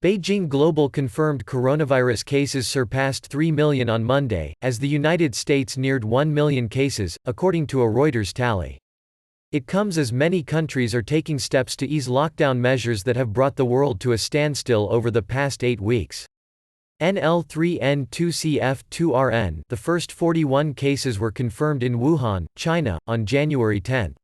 Beijing global confirmed coronavirus cases surpassed 3 million on Monday, as the United States neared 1 million cases, according to a Reuters tally. It comes as many countries are taking steps to ease lockdown measures that have brought the world to a standstill over the past 8 weeks. NL3N2CF2RN, the first 41 cases were confirmed in Wuhan, China, on January 10.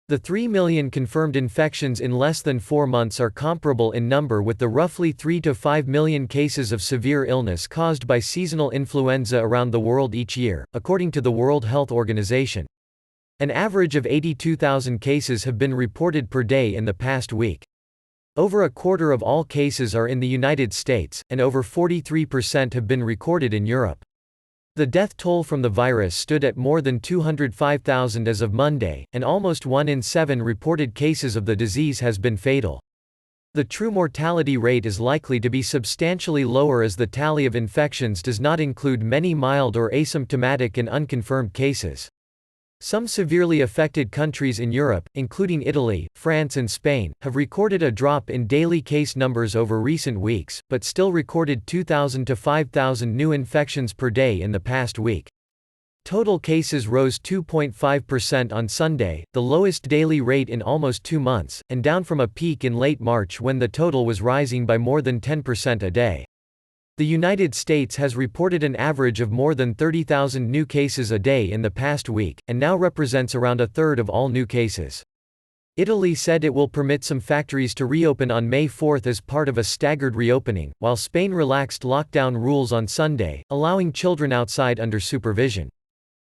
The 3 million confirmed infections in less than 4 months are comparable in number with the roughly 3 to 5 million cases of severe illness caused by seasonal influenza around the world each year, according to the World Health Organization. An average of 82,000 cases have been reported per day in the past week. Over a quarter of all cases are in the United States, and over 43% have been recorded in Europe. The death toll from the virus stood at more than 205,000 as of Monday, and almost 1 in 7 reported cases of the disease has been fatal. The true mortality rate is likely to be substantially lower as the tally of infections does not include many mild or asymptomatic and unconfirmed cases. Some severely affected countries in Europe, including Italy, France and Spain, have recorded a drop in daily case numbers over recent weeks, but still recorded 2,000 to 5,000 new infections per day in the past week. Total cases rose 2.5% on Sunday, the lowest daily rate in almost 2 months, and down from a peak in late March when the total was rising by more than 10% a day. The United States has reported an average of more than 30,000 new cases a day in the past week, and now represents around a third of all new cases. Italy said it will permit some factories to reopen on May 4 as part of a staggered reopening, while Spain relaxed lockdown rules on Sunday, allowing children outside under supervision.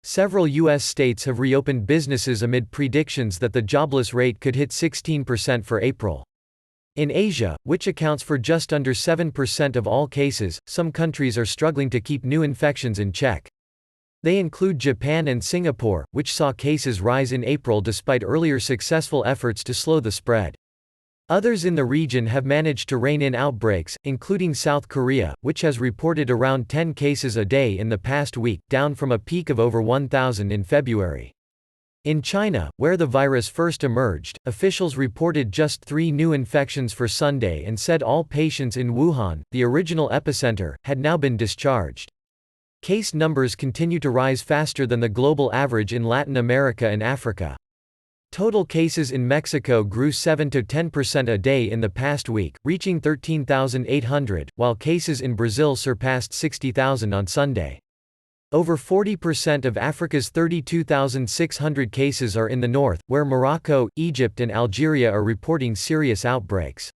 Several U.S. states have reopened businesses amid predictions that the jobless rate could hit 16% for April. In Asia, which accounts for just under 7% of all cases, some countries are struggling to keep new infections in check. They include Japan and Singapore, which saw cases rise in April despite earlier successful efforts to slow the spread. Others in the region have managed to rein in outbreaks, including South Korea, which has reported around 10 cases a day in the past week, down from a peak of over 1,000 in February. In China, where the virus first emerged, officials reported just 3 new infections for Sunday and said all patients in Wuhan, the original epicenter, had now been discharged. Case numbers continue to rise faster than the global average in Latin America and Africa. Total cases in Mexico grew 7 to 10% a day in the past week, reaching 13,800, while cases in Brazil surpassed 60,000 on Sunday. Over 40% of Africa's 32,600 cases are in the north, where Morocco, Egypt and Algeria are reporting serious outbreaks.